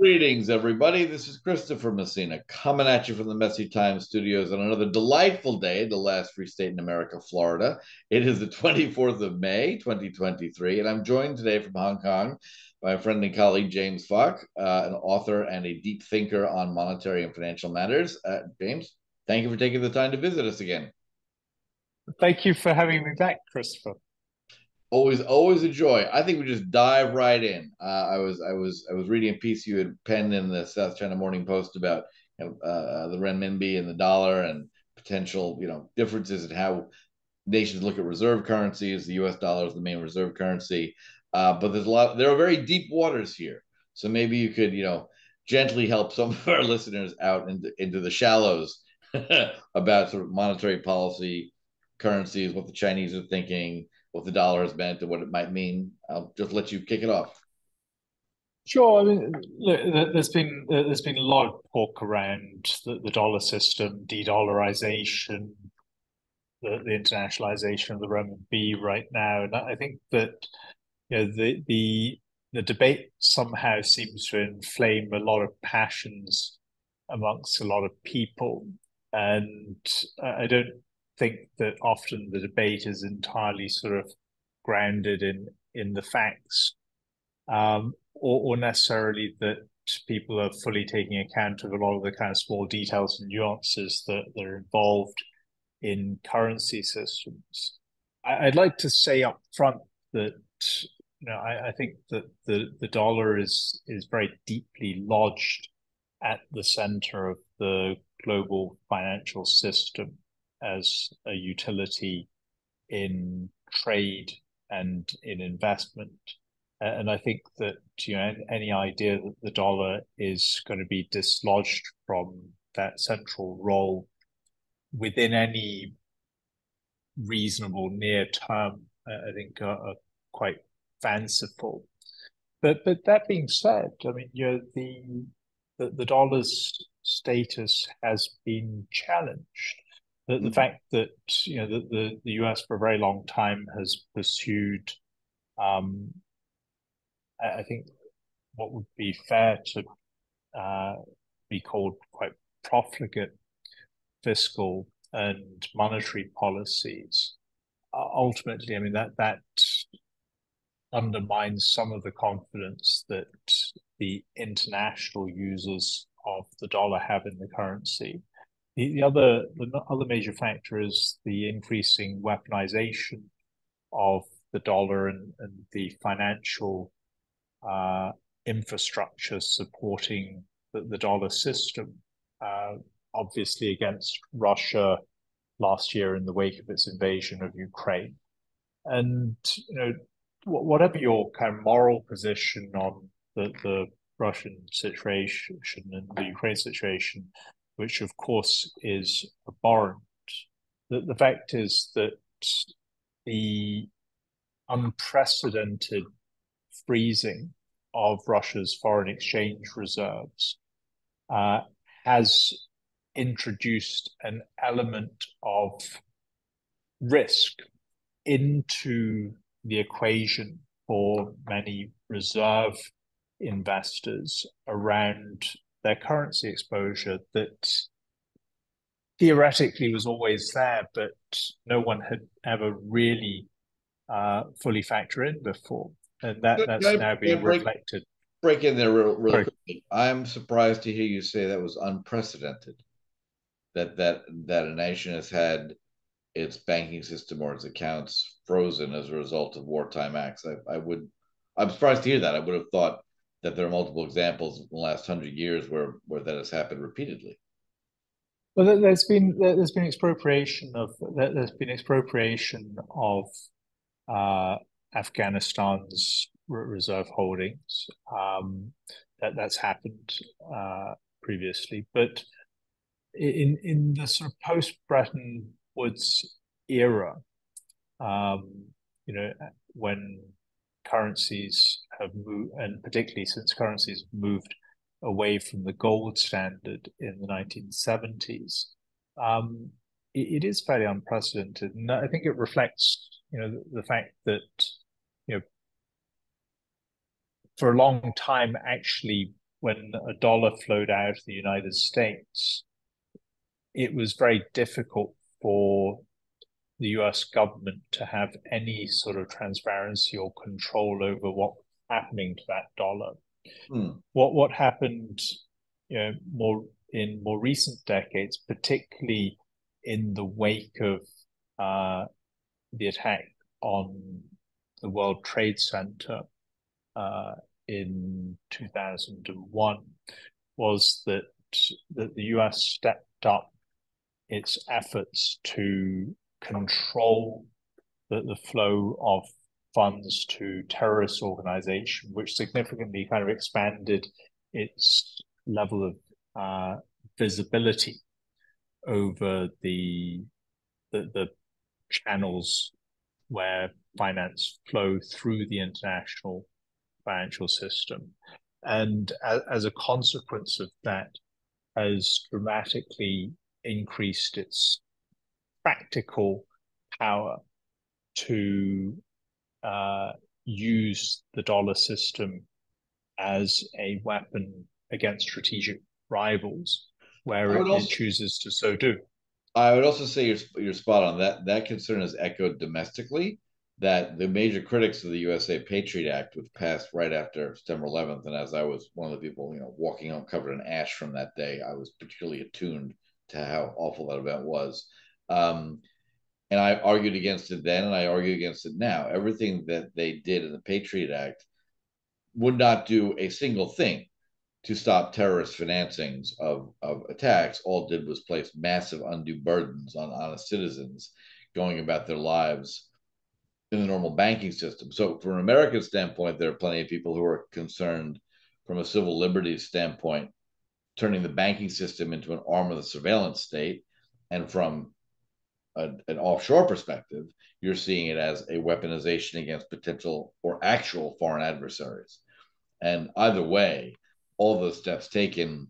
Greetings, everybody. This is Christopher Messina coming at you from the Messy Time Studios on another delightful day, the last free state in America, Florida. It is the 24th of May, 2023, and I'm joined today from Hong Kong by my friend and colleague James Falk, an author and a deep thinker on monetary and financial matters. James, thank you for taking the time to visit us again. Thank you for having me back, Christopher. Always a joy. I think we just dive right in. I was reading a piece you had penned in the South China Morning Post about the renminbi and the dollar and potential differences in how nations look at reserve currencies. The U.S. dollar is the main reserve currency, but there are very deep waters here. So maybe you could gently help some of our listeners out into the shallows about sort of monetary policy, currencies, what the Chinese are thinking, what the dollar has meant, and what it might mean. I'll just let you kick it off. Sure. I mean, look, there's been a lot of talk around the dollar system, de-dollarization, the internationalization of the renminbi right now, and I think that the debate somehow seems to inflame a lot of passions amongst a lot of people, and I don't think that often the debate is entirely sort of grounded in the facts, or necessarily that people are fully taking account of a lot of the kind of small details and nuances that are involved in currency systems. I'd like to say up front that I think that the dollar is very deeply lodged at the center of the global financial system as a utility in trade and in investment. And I think that any idea that the dollar is going to be dislodged from that central role within any reasonable near term, I think are quite fanciful. But that being said, I mean, the dollar's status has been challenged. The Mm. fact that the US for a very long time has pursued, um, I think, what would be fair to be called quite profligate fiscal and monetary policies. Ultimately, I mean that undermines some of the confidence that the international users of the dollar have in the currency. The other major factor is the increasing weaponization of the dollar and the financial infrastructure supporting the dollar system. Obviously, against Russia last year in the wake of its invasion of Ukraine. And whatever your kind of moral position on the Russian situation and the Ukraine situation, which of course is abhorrent, the fact is that the unprecedented freezing of Russia's foreign exchange reserves has introduced an element of risk into the equation for many reserve investors around their currency exposure that theoretically was always there, but no one had ever really fully factored in before. And that's now Can being I reflected. break in there real Sorry. quickly? I'm surprised to hear you say that was unprecedented. That a nation has had its banking system or its accounts frozen as a result of wartime acts. I'm surprised to hear that. I would have thought that there are multiple examples in the last 100 years where that has happened repeatedly. Well, there's been expropriation of uh, Afghanistan's reserve holdings. That's happened previously, but in the sort of post Bretton Woods era, um, when currencies have moved, and particularly since currencies have moved away from the gold standard in the 1970s, um, it is fairly unprecedented, and I think it reflects, the fact that, you know, for a long time, actually, when a dollar flowed out of the United States, it was very difficult for the US government to have any sort of transparency or control over what was happening to that dollar. What happened, more recent decades, particularly in the wake of the attack on the World Trade Center in 2001, was that the US stepped up its efforts to control the flow of funds to terrorist organization, which significantly kind of expanded its level of visibility over the channels where finance flow through the international financial system. And as a consequence of that, has dramatically increased its practical power to use the dollar system as a weapon against strategic rivals where it chooses to so do. I would also say you're spot on. That concern is echoed domestically, that the major critics of the USA Patriot Act, which passed right after September 11th, and as I was one of the people, walking home covered in ash from that day, I was particularly attuned to how awful that event was. And I argued against it then, and I argue against it now. Everything that they did in the Patriot Act would not do a single thing to stop terrorist financings of attacks. All it did was place massive undue burdens on honest citizens going about their lives in the normal banking system. So from an American standpoint, there are plenty of people who are concerned from a civil liberties standpoint, turning the banking system into an arm of the surveillance state. And from an offshore perspective, you're seeing it as a weaponization against potential or actual foreign adversaries. And either way, all those steps taken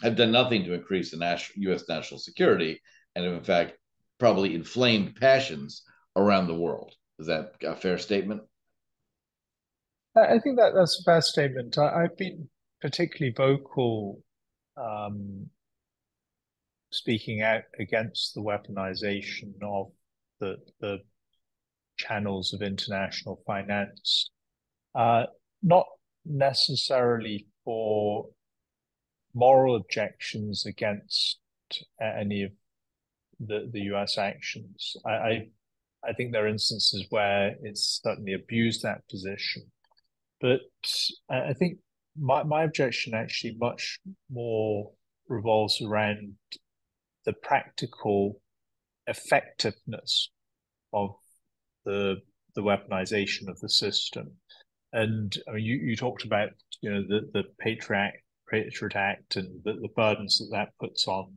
have done nothing to increase the U.S. national security, and have in fact probably inflamed passions around the world. Is that a fair statement? I think that's a fair statement. I've been particularly vocal speaking out against the weaponization of the channels of international finance, not necessarily for moral objections against any of the US actions. I think there are instances where it's certainly abused that position, but I think my objection actually much more revolves around the practical effectiveness of the weaponization of the system. And I mean, you talked about the Patriot Act and the burdens that puts on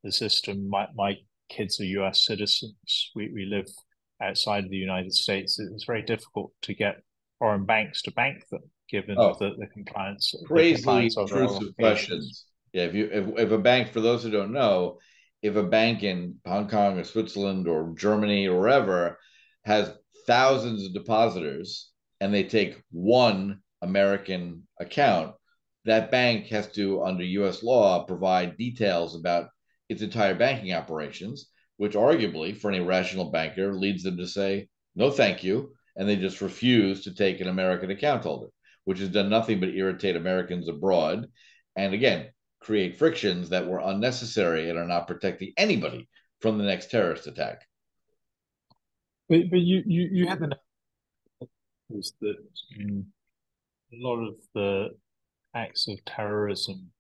the system. My kids are U.S. citizens. We live outside of the United States. It's very difficult to get foreign banks to bank them, given the compliance. Crazily intrusive questions. Yeah, if a bank, for those who don't know, if a bank in Hong Kong or Switzerland or Germany or wherever has thousands of depositors and they take one American account, that bank has to, under US law, provide details about its entire banking operations, which arguably, for any rational banker, leads them to say, no, thank you. And they just refuse to take an American account holder, which has done nothing but irritate Americans abroad. And again, create frictions that were unnecessary and are not protecting anybody from the next terrorist attack. But you had the is that a lot of the acts of terrorism,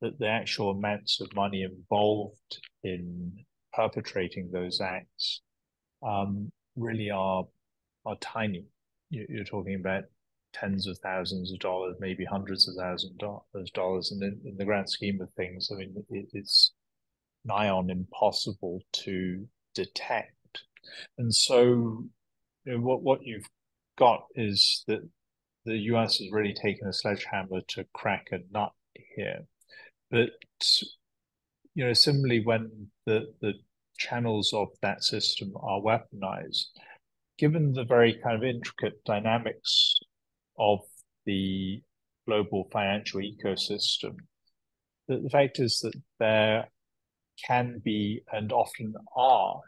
that the actual amounts of money involved in perpetrating those acts really are tiny. You're talking about tens of thousands of dollars, maybe hundreds of thousands of dollars, and in the grand scheme of things, I mean, it's nigh on impossible to detect. And so, what you've got is that the US has really taken a sledgehammer to crack a nut here. But similarly, when the channels of that system are weaponized, given the very kind of intricate dynamics of the global financial ecosystem. The fact is that there can be and often are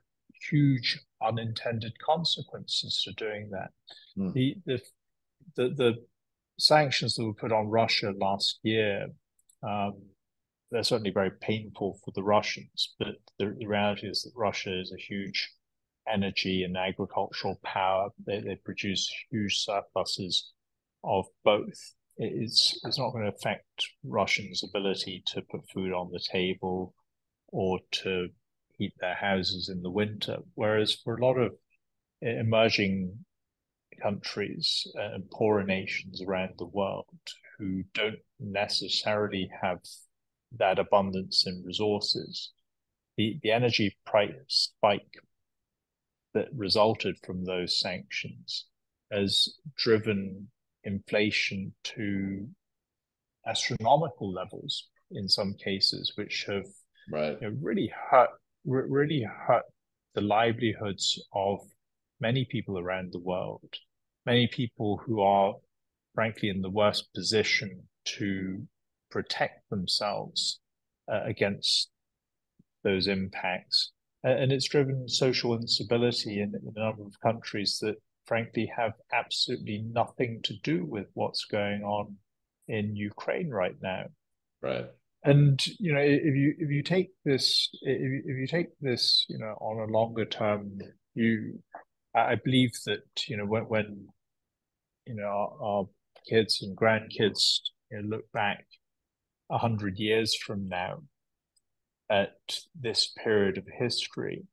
huge unintended consequences to doing that. Hmm. The sanctions that were put on Russia last year, they're certainly very painful for the Russians, but the reality is that Russia is a huge energy and agricultural power. They produce huge surpluses of both. It's not going to affect Russians' ability to put food on the table or to heat their houses in the winter. Whereas for a lot of emerging countries and poorer nations around the world who don't necessarily have that abundance in resources, the energy price spike that resulted from those sanctions has driven inflation to astronomical levels in some cases, which have Right. really hurt the livelihoods of many people around the world, many people who are frankly in the worst position to protect themselves against those impacts. And it's driven social instability in a number of countries that frankly have absolutely nothing to do with what's going on in Ukraine right now. Right. And if you take this on a longer term view, I believe that when our kids and grandkids look back 100 years from now at this period of history,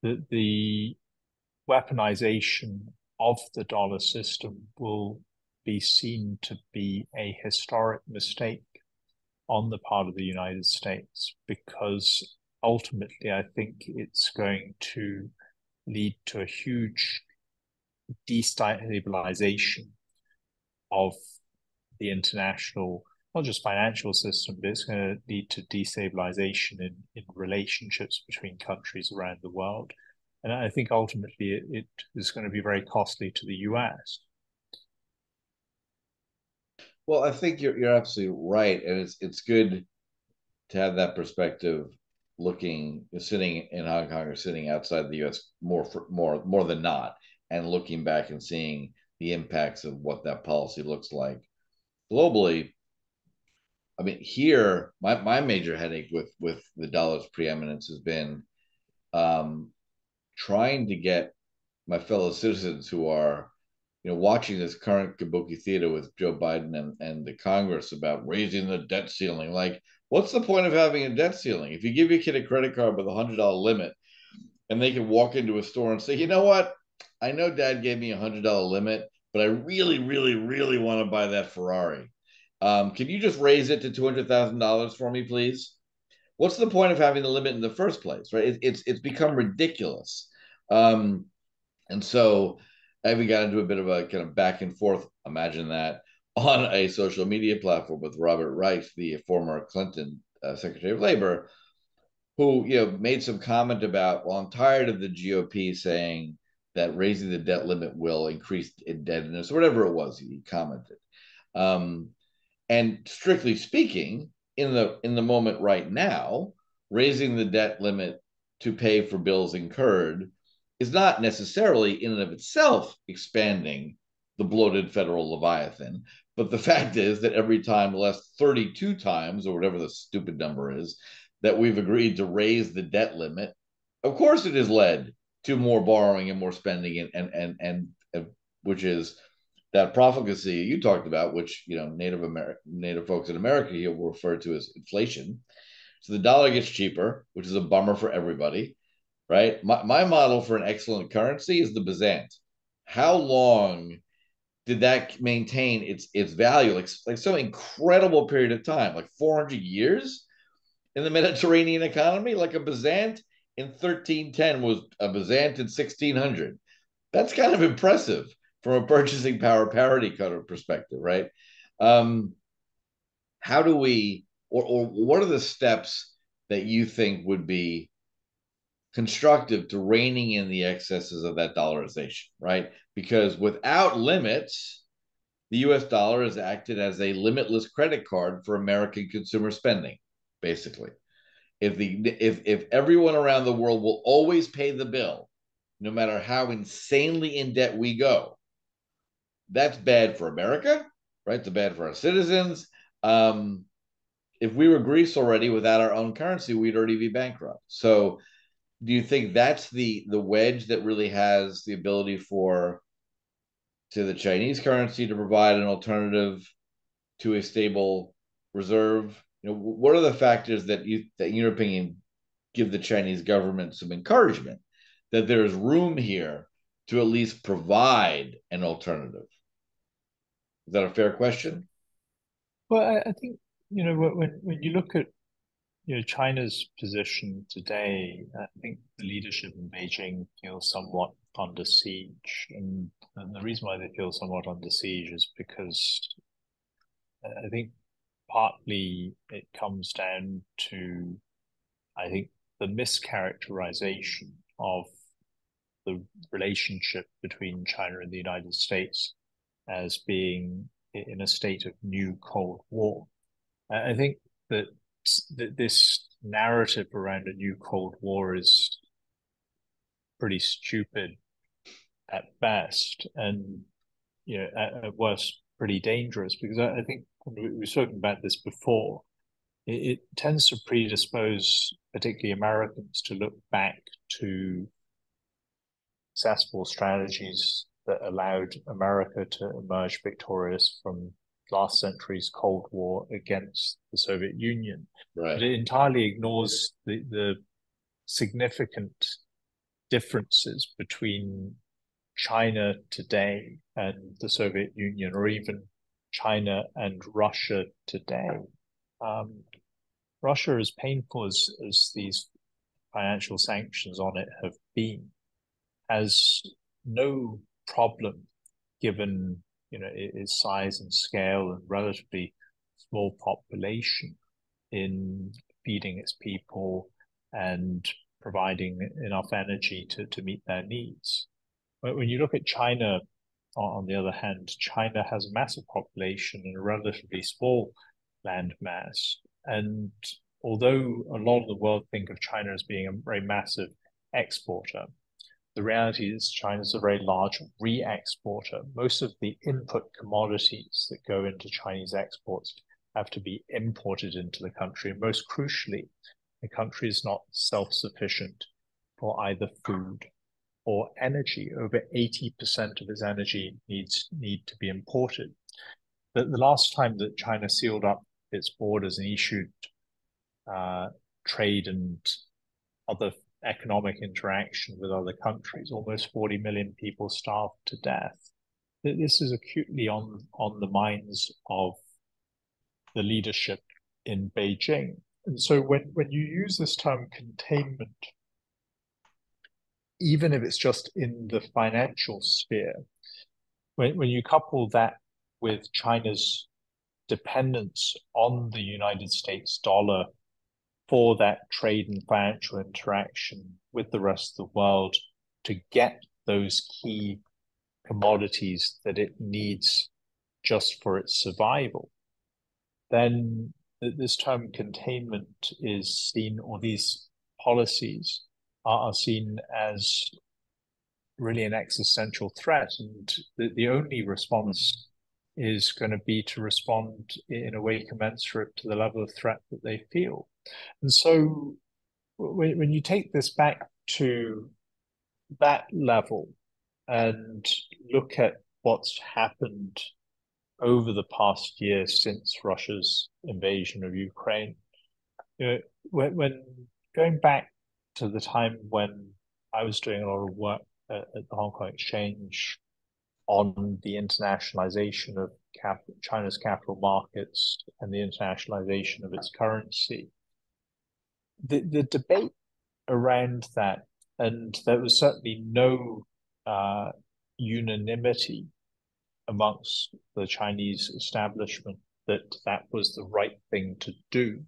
that the weaponization of the dollar system will be seen to be a historic mistake on the part of the United States, because ultimately I think it's going to lead to a huge destabilization of the international, not just financial system, but it's going to lead to destabilization in relationships between countries around the world. And I think ultimately it is going to be very costly to the US. Well, I think you're absolutely right, and it's good to have that perspective, looking sitting in Hong Kong or sitting outside the U.S. more than not, and looking back and seeing the impacts of what that policy looks like globally. I mean, here my major headache with the dollar's preeminence has been um, trying to get my fellow citizens who are watching this current kabuki theater with Joe Biden and the Congress about raising the debt ceiling. Like, what's the point of having a debt ceiling? If you give your kid a credit card with $100 limit and they can walk into a store and say, you know what? I know dad gave me $100 limit, but I really, really, really want to buy that Ferrari. Can you just raise it to $200,000 for me, please? What's the point of having the limit in the first place, right? It's become ridiculous. Um, and so we got into a bit of a kind of back and forth, imagine that, on a social media platform with Robert Reich, the former Clinton Secretary of Labor, who made some comment about, well, I'm tired of the GOP saying that raising the debt limit will increase indebtedness, or whatever it was he commented. Um, and strictly speaking, in the moment right now, raising the debt limit to pay for bills incurred is not necessarily in and of itself expanding the bloated federal leviathan. But the fact is that every time, the last 32 times, or whatever the stupid number is, that we've agreed to raise the debt limit, of course it has led to more borrowing and more spending, and which is that profligacy you talked about, which Native folks in America here will refer to as inflation. So the dollar gets cheaper, which is a bummer for everybody, right? My model for an excellent currency is the Bazant. How long did that maintain its value? Like some incredible period of time, like 400 years in the Mediterranean economy, like a Bazant in 1310 was a Bazant in 1600. That's kind of impressive from a purchasing power parity kind of perspective, right? Um, how do we, or what are the steps that you think would be constructive to reining in the excesses of that dollarization, right? Because without limits, the US dollar has acted as a limitless credit card for American consumer spending, basically. If everyone around the world will always pay the bill, no matter how insanely in debt we go, that's bad for America, right? It's bad for our citizens. Um, if we were Greece already without our own currency, we'd already be bankrupt. So, do you think that's the wedge that really has the ability for to the Chinese currency to provide an alternative to a stable reserve? What are the factors that in your opinion give the Chinese government some encouragement that there is room here to at least provide an alternative? Is that a fair question? Well, I think when you look at China's position today, I think the leadership in Beijing feels somewhat under siege, and the reason why they feel somewhat under siege is because I think partly it comes down to, I think, the mischaracterization of the relationship between China and the United States as being in a state of new Cold War. I think that this narrative around a new Cold War is pretty stupid at best, and at worst, pretty dangerous, because I think we've spoken about this before. It tends to predispose, particularly Americans, to look back to successful strategies that allowed America to emerge victorious from last century's Cold War against the Soviet Union. Right. But it entirely ignores the significant differences between China today and the Soviet Union, or even China and Russia today. Russia, as painful as these financial sanctions on it have been, has no problem, given its size and scale and relatively small population, in feeding its people and providing enough energy to meet their needs. But when you look at China, on the other hand, China has a massive population and a relatively small land mass. And although a lot of the world think of China as being a very massive exporter, the reality is China is a very large re-exporter. Most of the input commodities that go into Chinese exports have to be imported into the country. And most crucially, the country is not self-sufficient for either food or energy. Over 80% of its energy need to be imported. The last time that China sealed up its borders and issued trade and other economic interaction with other countries, almost 40 million people starved to death. This is acutely on the minds of the leadership in Beijing. And so when you use this term containment, even if it's just in the financial sphere, when you couple that with China's dependence on the United States dollar for that trade and financial interaction with the rest of the world to get those key commodities that it needs just for its survival, then this term containment is seen, or these policies are seen as really an existential threat. And the only response is going to be to respond in a way commensurate to the level of threat that they feel. And so when you take this back to that level and look at what's happened over the past year since Russia's invasion of Ukraine, when going back to the time when I was doing a lot of work at the Hong Kong Exchange on the internationalization of China's capital markets and the internationalization of its currency, the debate around that, and there was certainly no unanimity amongst the Chinese establishment that that was the right thing to do.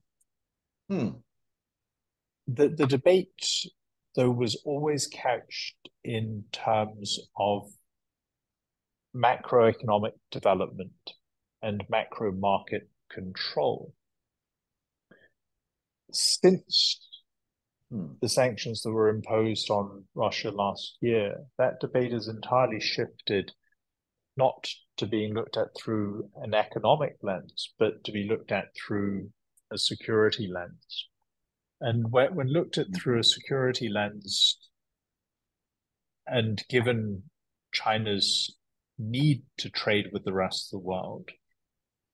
The debate, though, was always couched in terms of macroeconomic development and macro market control. Since the sanctions that were imposed on Russia last year, that debate has entirely shifted, not to being looked at through an economic lens, but to be looked at through a security lens. And when looked at through a security lens, and given China's need to trade with the rest of the world,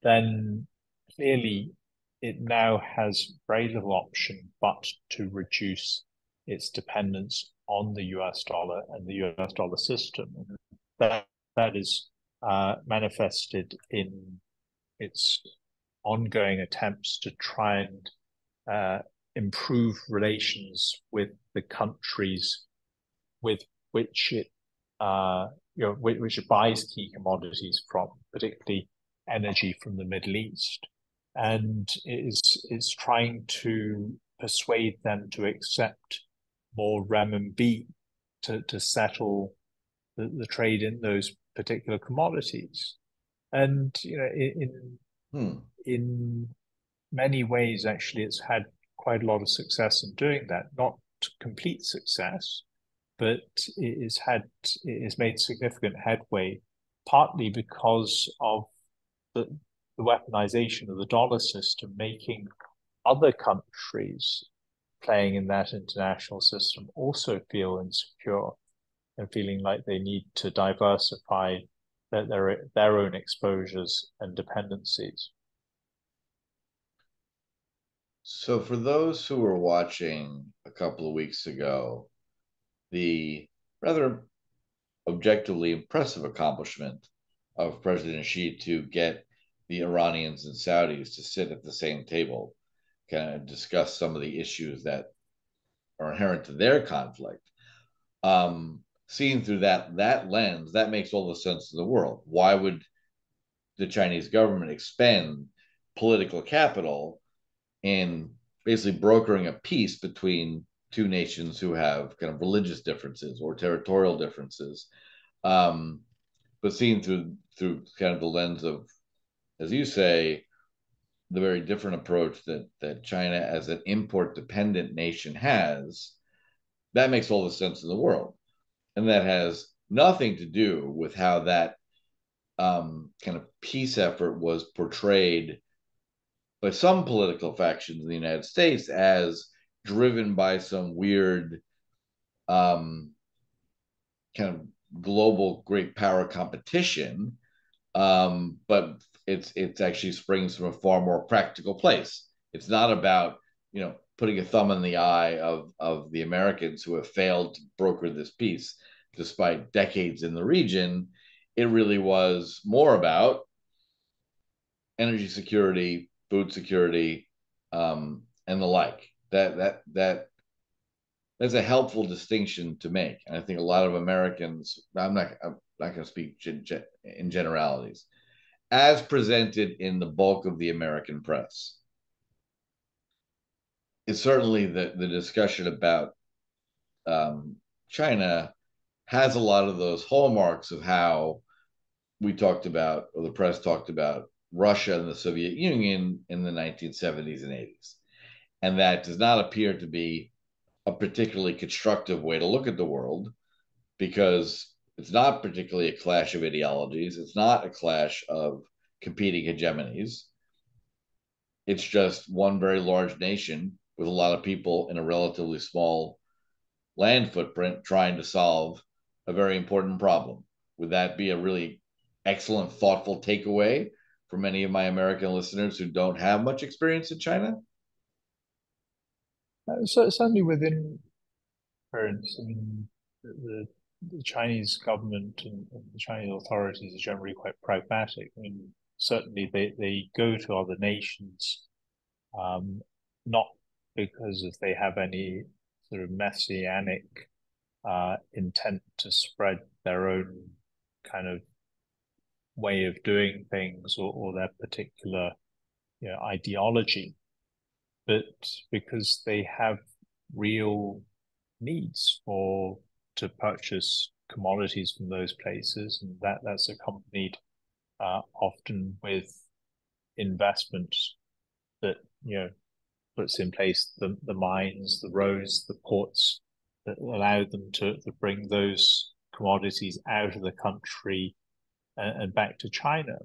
then clearly it now has very little option but to reduce its dependence on the US dollar and the US dollar system. And that is manifested in its ongoing attempts to try and improve relations with the countries with which it which it buys key commodities from, particularly energy from the Middle East, and is trying to persuade them to accept more renminbi to settle the trade in those particular commodities. And in many ways, actually, it's had quite a lot of success in doing that. Not complete success, but it has made significant headway, partly because of the weaponization of the dollar system, making other countries playing in that international system also feel insecure and feeling like they need to diversify their own exposures and dependencies. So for those who were watching a couple of weeks ago, the rather objectively impressive accomplishment of President Xi to get the Iranians and Saudis to sit at the same table, kind of discuss some of the issues that are inherent to their conflict. Seen through that lens, that makes all the sense in the world. Why would the Chinese government expend political capital in basically brokering a peace between two nations who have kind of religious differences or territorial differences, but seen through kind of the lens of, as you say, the very different approach that China as an import dependent nation has. That makes all the sense in the world, and that has nothing to do with how that kind of peace effort was portrayed by some political factions in the United States as driven by some weird kind of global great power competition, but it's actually springs from a far more practical place. It's not about putting a thumb in the eye of the Americans who have failed to broker this peace despite decades in the region. It really was more about energy security, food security, and the like. That's a helpful distinction to make. And I think a lot of Americans, I'm not going to speak in generalities, as presented in the bulk of the American press. It's certainly the discussion about China has a lot of those hallmarks of how we talked about, or the press talked about, Russia and the Soviet Union in the 1970s and 80s. And that does not appear to be a particularly constructive way to look at the world, because it's not particularly a clash of ideologies. It's not a clash of competing hegemonies. It's just one very large nation with a lot of people in a relatively small land footprint trying to solve a very important problem. Would that be a really excellent, thoughtful takeaway for many of my American listeners who don't have much experience in China? So certainly within parents, I mean, the Chinese government and the Chinese authorities are generally quite pragmatic. I mean, certainly they go to other nations, not because if they have any sort of messianic intent to spread their own kind of way of doing things or their particular ideology, but because they have real needs to purchase commodities from those places, and that's accompanied often with investment that puts in place the mines, the roads, the ports that allow them to bring those commodities out of the country and back to China.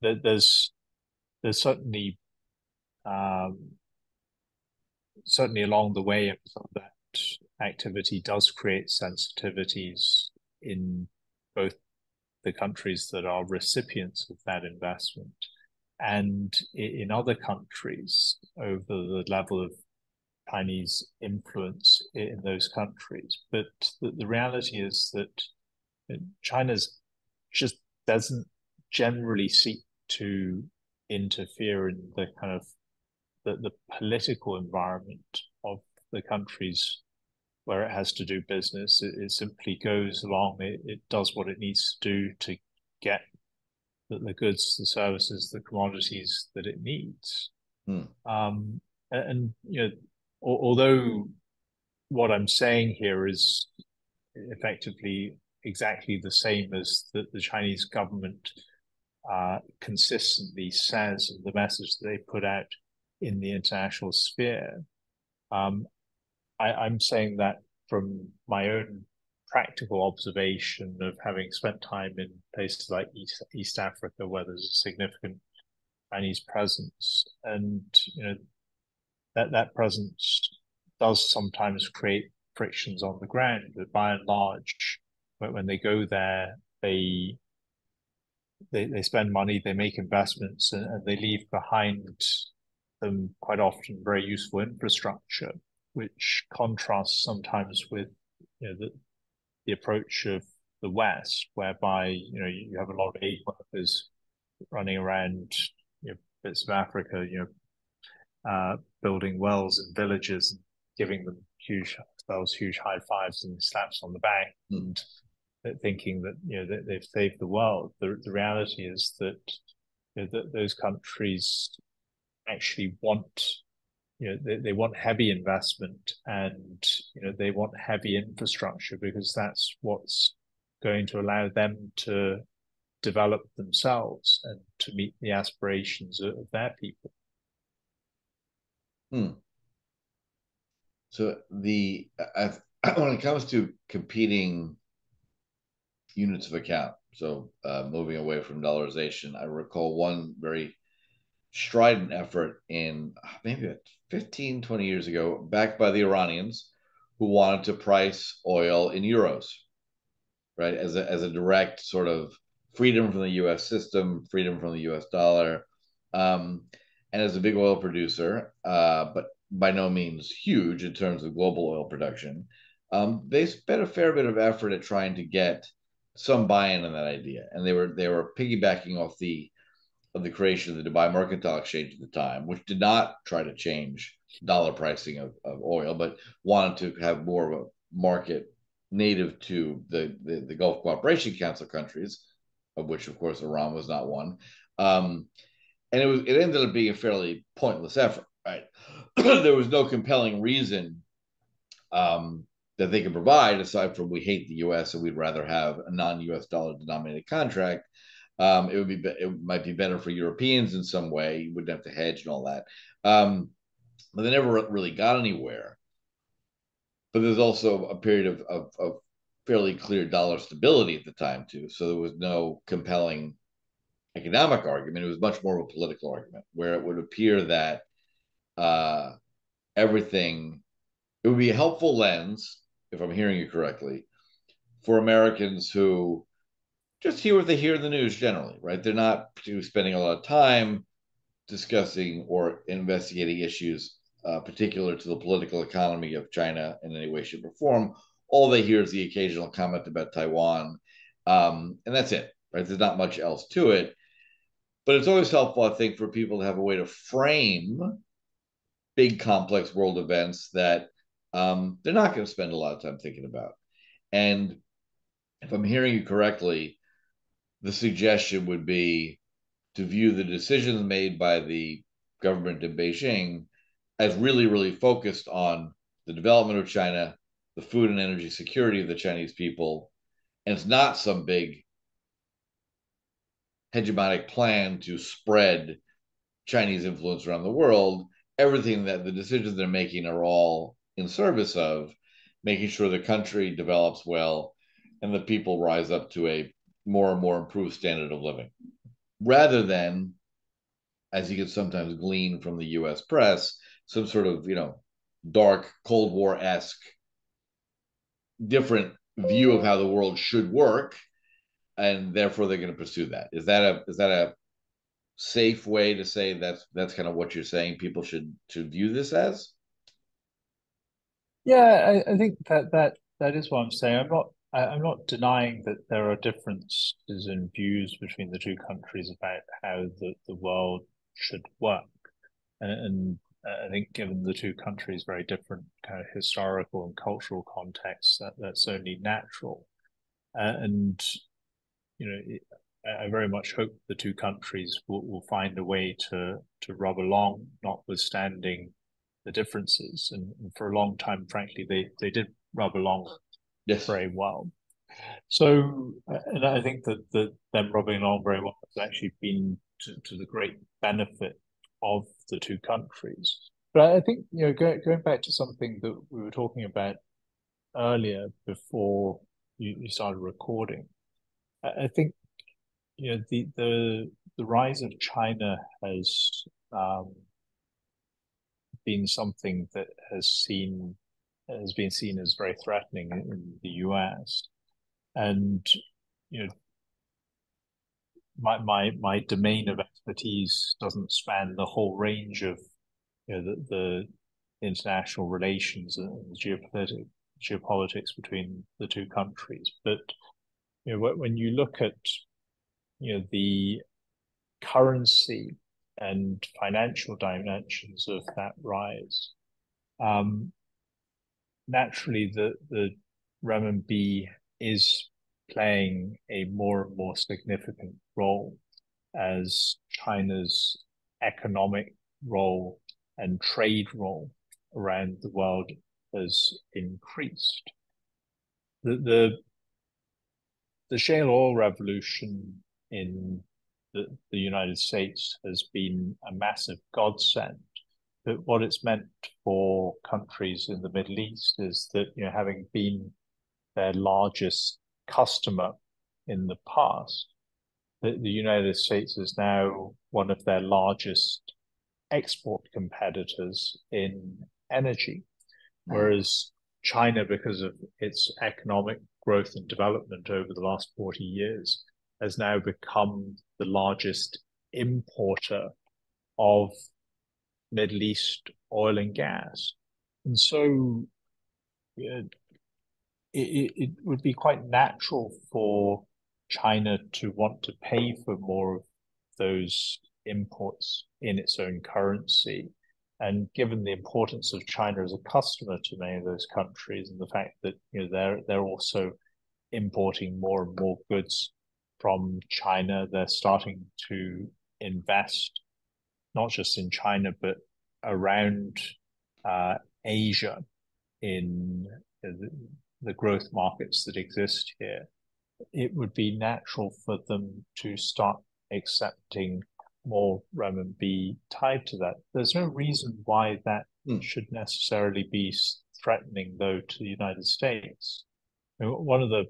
There's certainly certainly along the way, some of that activity does create sensitivities in both the countries that are recipients of that investment and in other countries over the level of Chinese influence in those countries. But the reality is that China's just doesn't generally seek to interfere in the kind of the political environment of the countries where it has to do business. It simply goes along, it does what it needs to do to get the goods, the services, the commodities that it needs. And although what I'm saying here is effectively exactly the same as the Chinese government consistently says in the message that they put out in the international sphere, I'm saying that from my own practical observation of having spent time in places like East Africa, where there's a significant Chinese presence, and that presence does sometimes create frictions on the ground. But by and large, when they go there, they spend money, they make investments, and they leave behind them quite often very useful infrastructure, which contrasts sometimes with the approach of the West, whereby you have a lot of aid workers running around bits of Africa, building wells in villages, and giving them huge high fives and slaps on the back, and thinking that they've saved the world. The reality is that that those countries actually want they want heavy investment, and they want heavy infrastructure, because that's what's going to allow them to develop themselves and to meet the aspirations of their people. So when it comes to competing units of account, so moving away from dollarization, I recall one very strident effort in maybe 15, 20 years ago, backed by the Iranians, who wanted to price oil in euros, right? As a direct sort of freedom from the US system, freedom from the US dollar. And as a big oil producer, but by no means huge in terms of global oil production, they spent a fair bit of effort at trying to get some buy-in on that idea. And they were piggybacking off the creation of the Dubai Mercantile Exchange at the time, which did not try to change dollar pricing of oil, but wanted to have more of a market native to the Gulf Cooperation Council countries, of which, of course, Iran was not one. And it ended up being a fairly pointless effort, right? There was no compelling reason that they could provide, aside from we hate the U.S. and we'd rather have a non-U.S. dollar denominated contract. It might be better for Europeans in some way. You wouldn't have to hedge and all that. But they never really got anywhere. But there's also a period of fairly clear dollar stability at the time too. So there was no compelling economic argument. It was much more of a political argument, where it would appear that it would be a helpful lens, if I'm hearing you correctly, for Americans who just hear what they hear in the news generally, right? They're not particularly spending a lot of time discussing or investigating issues particular to the political economy of China in any way, shape, or form. All they hear is the occasional comment about Taiwan, and that's it, right? There's not much else to it. But it's always helpful, I think, for people to have a way to frame big, complex world events that they're not going to spend a lot of time thinking about. And if I'm hearing you correctly, the suggestion would be to view the decisions made by the government in Beijing as really, really focused on the development of China the food and energy security of the Chinese people. And it's not some big hegemonic plan to spread Chinese influence around the world. Everything that the decisions they're making are all in service of making sure the country develops well and the people rise up to a more and more improved standard of living, rather than, as you can sometimes glean from the US press, some sort of, dark Cold War esque different view of how the world should work, and therefore they're going to pursue that. Is that a safe way to say that's kind of what you're saying people should view this as? Yeah, I think that is what I'm saying. I'm not denying that there are differences in views between the two countries about how the world should work. And I think given the two countries' very different kind of historical and cultural contexts, that's only natural. And I very much hope the two countries will find a way to rub along, notwithstanding the differences. And for a long time, frankly, they did rub along Yes. very well. So, and I think that them rubbing along very well has actually been to the great benefit of the two countries. But I think, going back to something that we were talking about earlier before you started recording, I think, the rise of China has been something that has been seen as very threatening in the US. And my domain of expertise doesn't span the whole range of the international relations and geopolitics between the two countries. But when you look at the currency and financial dimensions of that rise, naturally the renminbi is playing a more and more significant role as China's economic role and trade role around the world has increased. The shale oil revolution in the United States has been a massive godsend. But what it's meant for countries in the Middle East is that, having been their largest customer in the past, the United States is now one of their largest export competitors in energy, whereas China, because of its economic growth and development over the last 40 years, has now become the largest importer of Middle East oil and gas. And so it would be quite natural for China to want to pay for more of those imports in its own currency. And given the importance of China as a customer to many of those countries, and the fact that they're also importing more and more goods from China, they're starting to invest not just in China but around Asia in the growth markets that exist here. It would be natural for them to start accepting more renminbi tied to that. There's no reason why that should necessarily be threatening, though, to the United States. One of the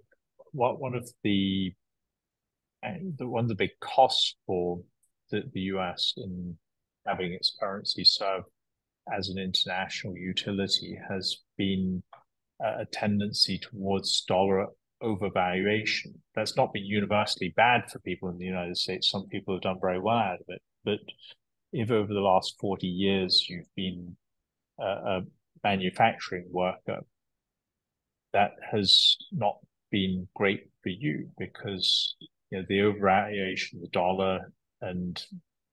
big costs for the US in having its currency serve as an international utility has been a tendency towards dollar overvaluation. That's not been universally bad for people in the United States. Some people have done very well out of it. But if over the last 40 years you've been a manufacturing worker, that has not been great for you, because the overvaluation of the dollar and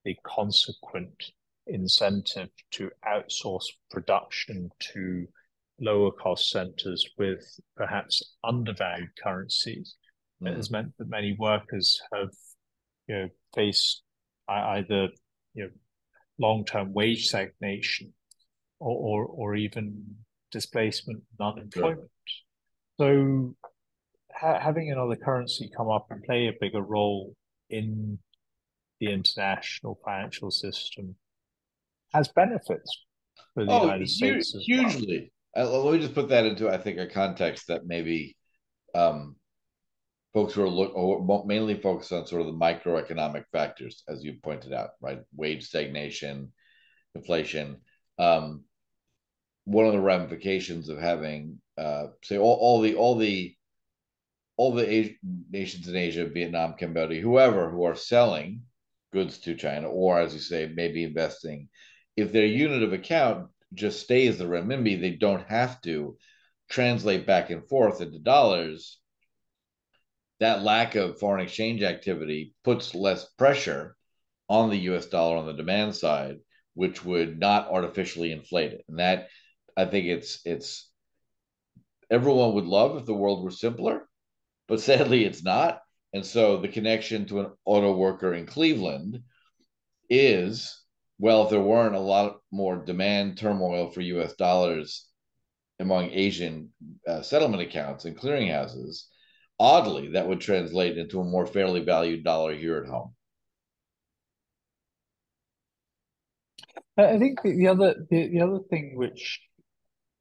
the consequent incentive to outsource production to lower cost centers with perhaps undervalued currencies has meant that many workers have faced either long-term wage stagnation or even displacement and unemployment. So having another currency come up and play a bigger role in the international financial system has benefits for the Oh, United States as well. hugely. Let me just put that into, I think, a context that maybe um, folks who are mainly focused on sort of the microeconomic factors, as you pointed out, right? Wage stagnation, inflation. Um, One of the ramifications of having, say, all the nations in Asia, Vietnam, Cambodia, whoever, who are selling goods to China, or as you say, maybe investing, if their unit of account just stays the renminbi, they don't have to translate back and forth into dollars. That lack of foreign exchange activity puts less pressure on the US dollar on the demand side, which would not artificially inflate it. And that, I think, it's everyone would love if the world were simpler, but sadly it's not. And so the connection to an auto worker in Cleveland is, well, if there weren't a lot more demand turmoil for US dollars among Asian settlement accounts and clearinghouses, oddly, that would translate into a more fairly valued dollar here at home. I think the other thing which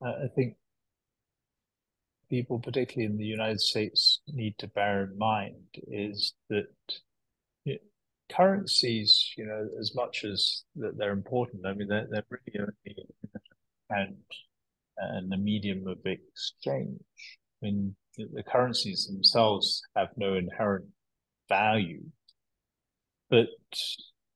I think people, particularly in the United States, need to bear in mind is that you know, currencies, as much as that they're important, I mean, they're really only and the medium of exchange. I mean, the currencies themselves have no inherent value, but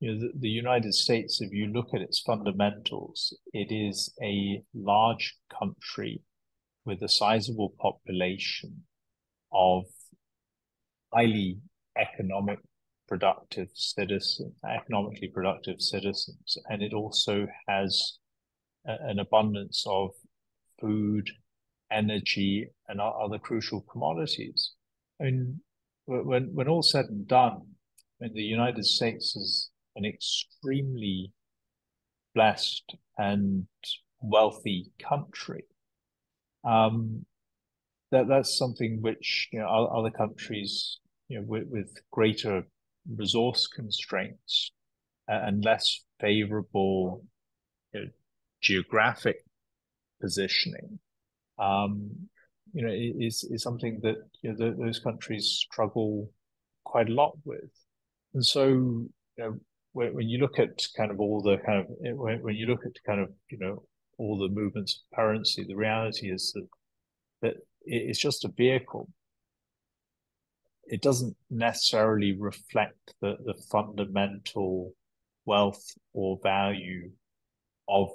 the United States, if you look at its fundamentals, it is a large country with a sizable population of highly economic economically productive citizens, and it also has an abundance of food, energy, and other crucial commodities. I mean, when all's said and done, I mean, the United States is an extremely blessed and wealthy country. Um, that's something which other countries with greater resource constraints and less favorable geographic positioning is something that those countries struggle quite a lot with. And so when you look at kind of all the kind of when you look at kind of all the movements of currency, the reality is that it's just a vehicle. It doesn't necessarily reflect the fundamental wealth or value of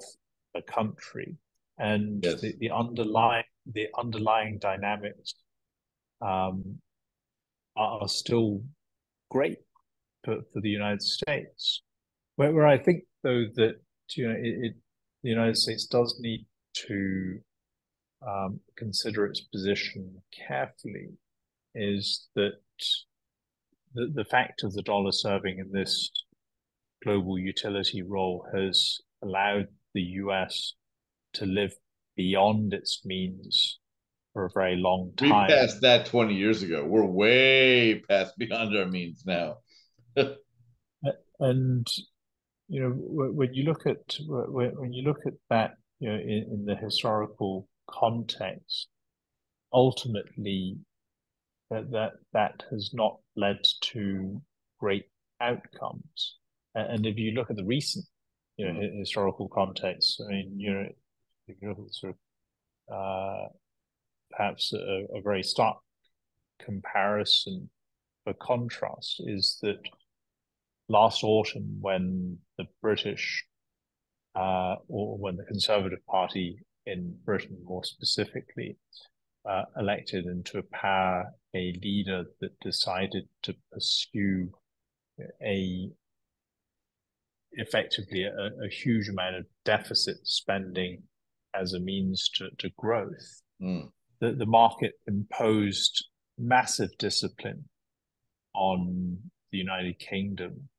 a country, and Yes. the underlying dynamics are still great for the United States. Where I think though that the United States does need to consider its position carefully is that the fact of the dollar serving in this global utility role has allowed the US to live beyond its means for a very long We time. passed that 20 years ago. We're way past beyond our means now. And when you look at that, in the historical context, ultimately that has not led to great outcomes. And if you look at the recent, historical context, I mean, if you look at sort of perhaps a very stark comparison for contrast is that last autumn, when the British or when the Conservative Party in Britain, more specifically, elected into power a leader that decided to pursue effectively a huge amount of deficit spending as a means to growth. Mm. The market imposed massive discipline on the United Kingdom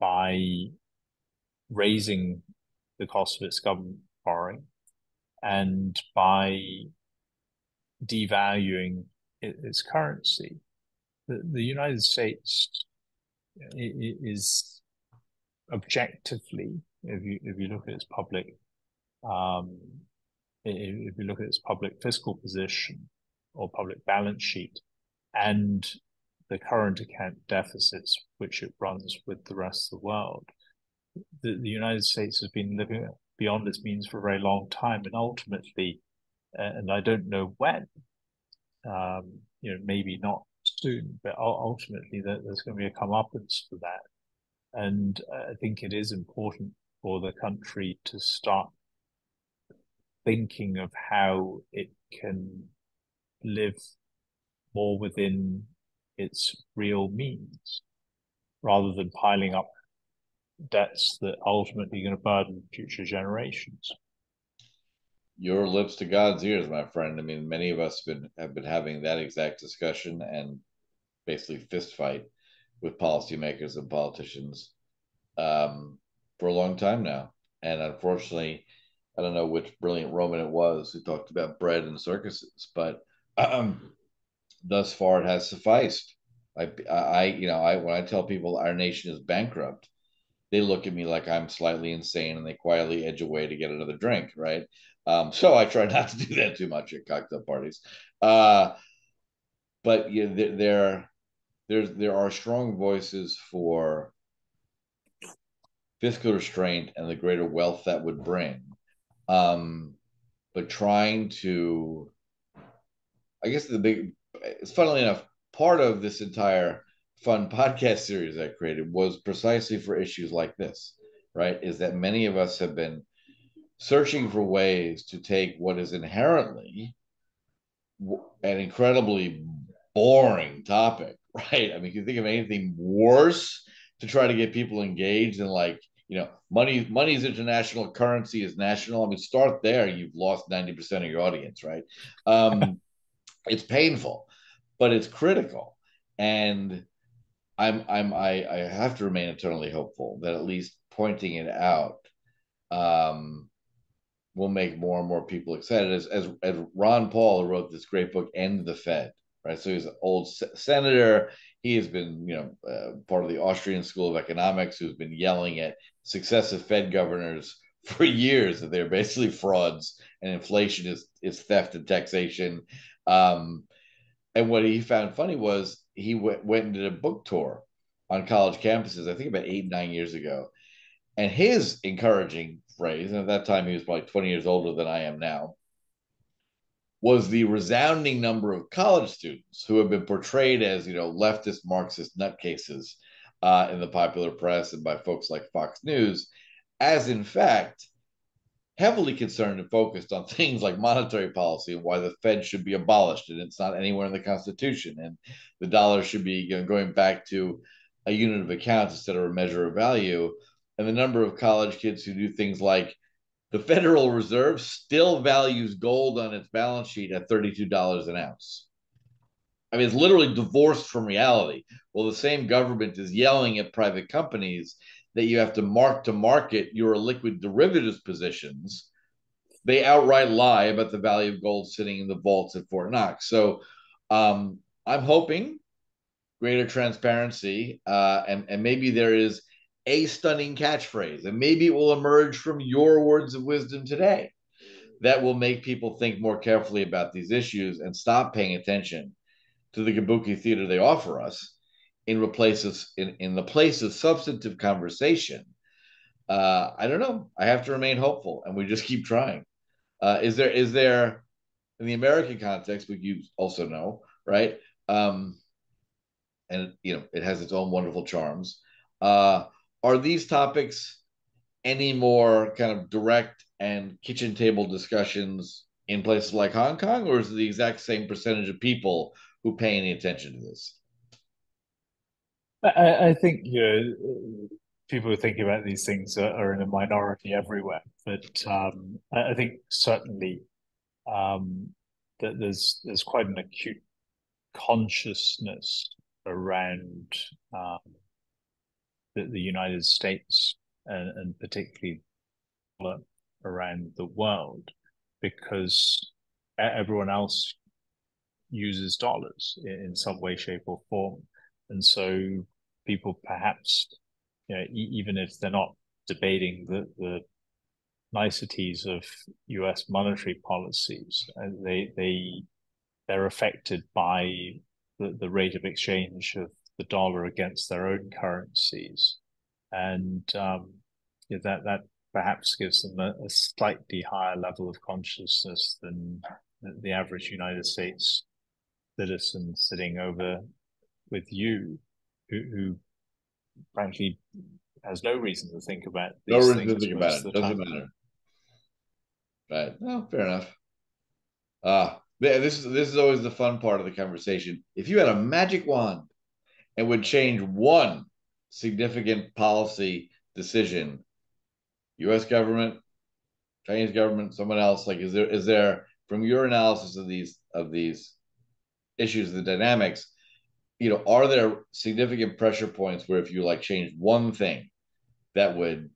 by raising the cost of its government borrowing and by devaluing its currency. The United States is objectively, if you look at its public, um, if you look at its public fiscal position or public balance sheet, and the current account deficits which it runs with the rest of the world, the United States has been living beyond its means for a very long time, and ultimately, and I don't know when, maybe not soon, but ultimately there's going to be a comeuppance for that. And I think it is important for the country to start thinking of how it can live more within its real means, rather than piling up debts that ultimately are going to burden future generations. Your lips to God's ears, my friend. I mean, many of us have been having that exact discussion and basically fist fight with policymakers and politicians for a long time now. And unfortunately, I don't know which brilliant Roman it was who talked about bread and circuses, but thus far it has sufficed. When I tell people our nation is bankrupt, they look at me like I'm slightly insane and they quietly edge away to get another drink, right? So I try not to do that too much at cocktail parties. But yeah, there are strong voices for fiscal restraint and the greater wealth that would bring. But trying to, I guess it's funnily enough, part of this entire fun podcast series I created was precisely for issues like this, right? Is that many of us have been searching for ways to take what is inherently an incredibly boring topic, right? I mean, you think of anything worse to try to get people engaged in, like, money's international, currency is national. I mean, start there. You've lost 90% of your audience, right? It's painful, but it's critical. And I have to remain eternally hopeful that at least pointing it out will make more and more people excited. As Ron Paul, who wrote this great book, End the Fed, right? So he's an old senator. He has been, part of the Austrian School of Economics, who's been yelling at successive Fed governors for years that they're basically frauds and inflation is theft and taxation. And what he found funny was he went and did a book tour on college campuses, I think about 8, 9 years ago. And his encouraging phrase, and at that time he was probably 20 years older than I am now, was the resounding number of college students who have been portrayed as, leftist Marxist nutcases in the popular press and by folks like Fox News, as in fact heavily concerned and focused on things like monetary policy and why the Fed should be abolished, and it's not anywhere in the Constitution, and the dollar should be, going back to a unit of account instead of a measure of value. And the number of college kids who do things like the Federal Reserve still values gold on its balance sheet at $32 an ounce. I mean, it's literally divorced from reality. Well, the same government is yelling at private companies that you have to market your liquid derivatives positions. They outright lie about the value of gold sitting in the vaults at Fort Knox. So I'm hoping greater transparency, and maybe there is a stunning catchphrase, and maybe it will emerge from your words of wisdom today that will make people think more carefully about these issues and stop paying attention to the kabuki theater they offer us in the place of substantive conversation. I don't know. I have to remain hopeful, and we just keep trying. Is there in the American context, which you also know, right? And it has its own wonderful charms. Are these topics any more kind of direct and kitchen table discussions in places like Hong Kong, or is it the exact same percentage of people who pay any attention to this? I think people who think about these things are in a minority everywhere, but I think certainly that there's quite an acute consciousness around the United States and particularly around the world, because everyone else uses dollars in some way, shape, or form. And so people perhaps, even if they're not debating the niceties of US monetary policies, they're affected by the rate of exchange of the dollar against their own currencies. And that perhaps gives them a slightly higher level of consciousness than the average United States citizen sitting over with you, who frankly has no reason to think about No these reason to things think about most it. of the Doesn't time. matter. Right. No, fair enough. This is always the fun part of the conversation. If you had a magic wand and would change one significant policy decision, U.S. government, Chinese government, someone else, like is there from your analysis of these issues, the dynamics, are there significant pressure points where if you like change one thing that would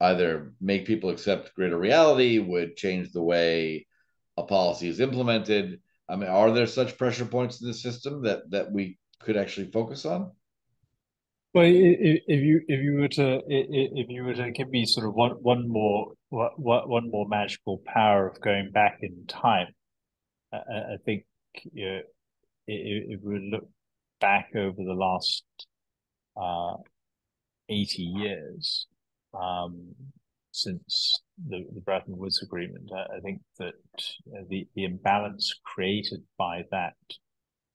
either make people accept greater reality, would change the way a policy is implemented? I mean, are there such pressure points in the system that we could actually focus on? Well, if you were to give me sort of one more magical power of going back in time, I think if we look back over the last uh, 80 years, um, since the Bretton Woods Agreement, I think that the imbalance created by that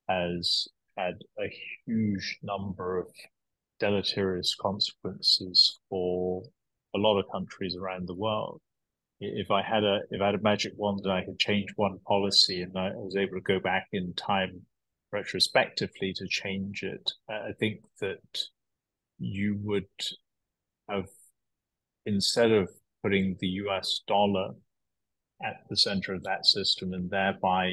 has had a huge number of deleterious consequences for a lot of countries around the world. If I had a magic wand and I could change one policy and I was able to go back in time retrospectively to change it, I think that you would have, instead of putting the US dollar at the center of that system and thereby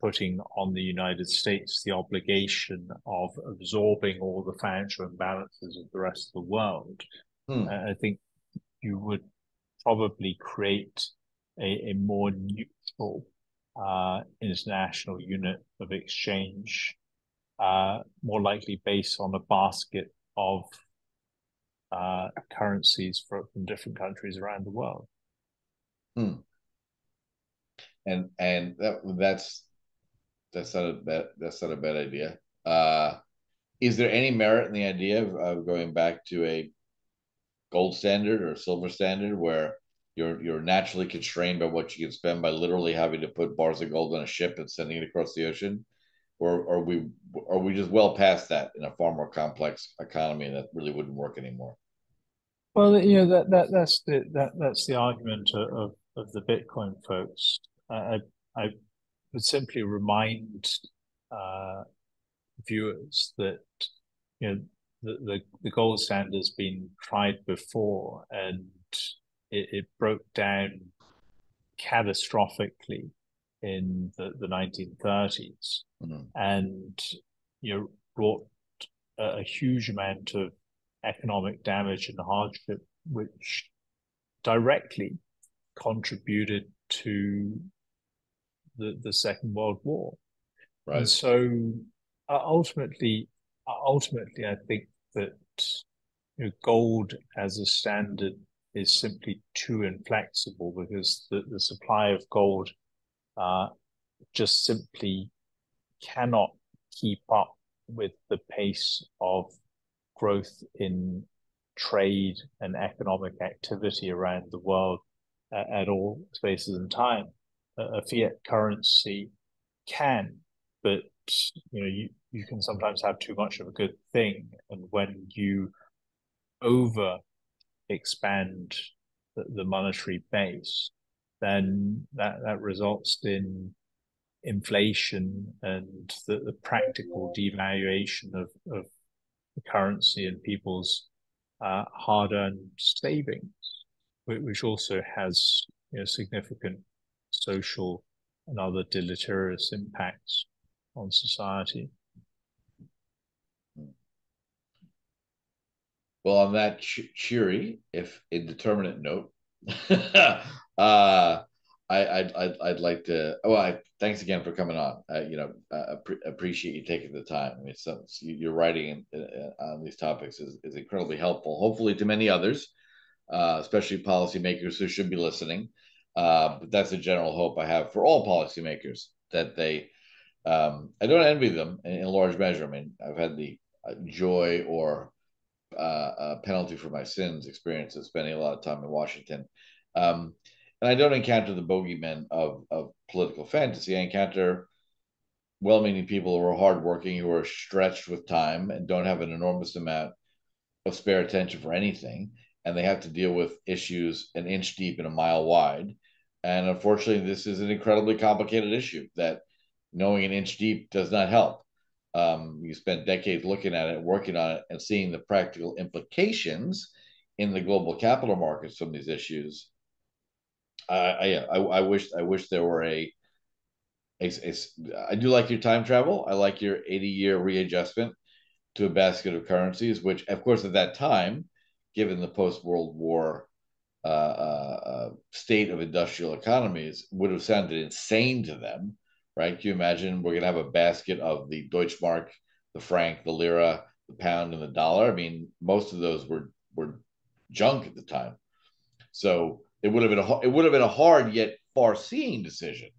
putting on the United States the obligation of absorbing all the financial imbalances of the rest of the world, Hmm. I think you would probably create a more neutral international unit of exchange, more likely based on a basket of currencies from different countries around the world. Hmm. And that's not a bad idea. Is there any merit in the idea of going back to a gold standard or silver standard where you're naturally constrained by what you can spend by literally having to put bars of gold on a ship and sending it across the ocean? Or are we just well past that in a far more complex economy that really wouldn't work anymore? Well, that's the argument of the Bitcoin folks. I would simply remind uh, viewers that the gold standard has been tried before, and it broke down catastrophically in the 1930s, Mhm. and brought a huge amount of economic damage and hardship, which directly contributed to the Second World War. And Right. so ultimately, I think that gold as a standard is simply too inflexible because the supply of gold uh, just simply cannot keep up with the pace of growth in trade and economic activity around the world at all spaces and time. A fiat currency can, but you can sometimes have too much of a good thing, and when you over expand the monetary base, then that results in inflation and the practical devaluation of the currency and people's hard-earned savings, which also has significant social and other deleterious impacts on society. Well, on that cheery, if indeterminate note, uh, I'd like to. Well, thanks again for coming on. Appreciate you taking the time. I mean, your writing on these topics is incredibly helpful. Hopefully, to many others, especially policymakers who should be listening. But that's a general hope I have for all policymakers, that they. I don't envy them in large measure. I mean, I've had the joy or penalty for my sins experience of spending a lot of time in Washington. Um, and I don't encounter the bogeymen of political fantasy. I encounter well-meaning people who are hardworking, who are stretched with time and don't have an enormous amount of spare attention for anything, and they have to deal with issues an inch deep and a mile wide. And unfortunately, this is an incredibly complicated issue that knowing an inch deep does not help. You spend decades looking at it, working on it, and seeing the practical implications in the global capital markets from these issues. I wish there were I do like your time travel. I like your 80-year readjustment to a basket of currencies, which, of course, at that time, given the post-World War state of industrial economies, would have sounded insane to them, right? Can you imagine we're going to have a basket of the Deutschmark, the franc, the lira, the pound, and the dollar? I mean, most of those were junk at the time. So it would have been a hard yet far-seeing decision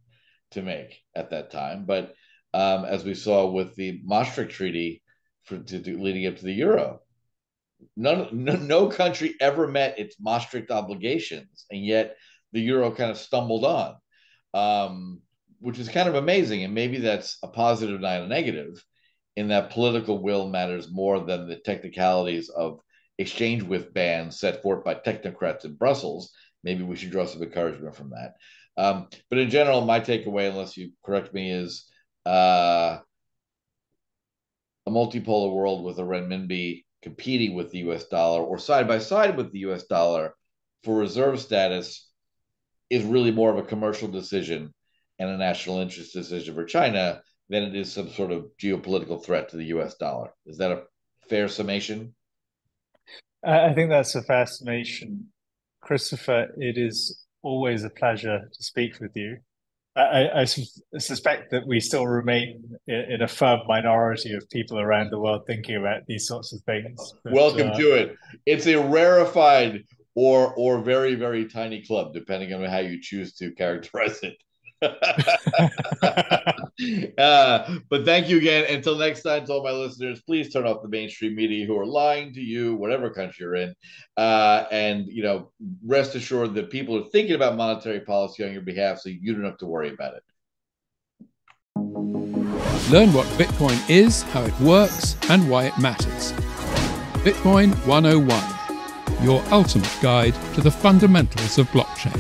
to make at that time. But as we saw with the Maastricht Treaty leading up to the euro, no country ever met its Maastricht obligations, and yet the euro kind of stumbled on, which is kind of amazing. And maybe that's a positive, not a negative, in that political will matters more than the technicalities of exchange with bans set forth by technocrats in Brussels. Maybe we should draw some encouragement from that. But in general, my takeaway, unless you correct me, is a multipolar world with a renminbi competing with the US dollar or side by side with the US dollar for reserve status is really more of a commercial decision and a national interest decision for China than it is some sort of geopolitical threat to the US dollar. Is that a fair summation? I think that's a fair summation. Christopher, it is always a pleasure to speak with you. I suspect that we still remain in a firm minority of people around the world thinking about these sorts of things. But, welcome to it. It's a rarefied or very, very tiny club, depending on how you choose to characterize it. But thank you again. Until next time, to all my listeners, please turn off the mainstream media who are lying to you, whatever country you're in, and rest assured that people are thinking about monetary policy on your behalf, so you don't have to worry about it. Learn what Bitcoin is, how it works, and why it matters. Bitcoin 101, your ultimate guide to the fundamentals of blockchain.